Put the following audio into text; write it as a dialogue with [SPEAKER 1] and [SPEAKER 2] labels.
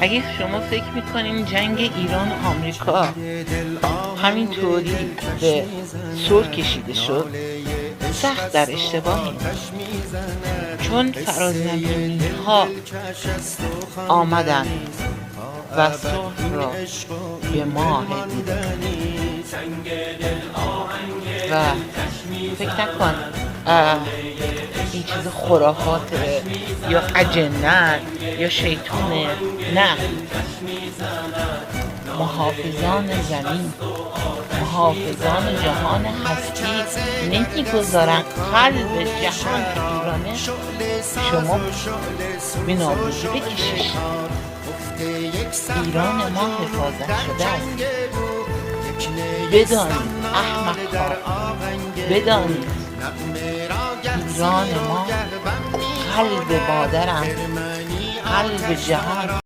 [SPEAKER 1] اگه شما فکر میکنین جنگ ایران و آمریکا همینطوری به سر کشیده شد، سخت در اشتباهی، چون فرازمینی ها آمدن و صلح را به ما هدیدن و فکر نکن این چیز خرافاته یا اجنه یا شیطونه. نه، محافظان زمین، محافظان جهان هستی نمیگذارن قلب جهان ایرانه شما به نابودی بکشید. ایران ما حفاظت شده است. بدانید احمق‌ها، بدانید ایران ما قلب مادرم، قلب جهان.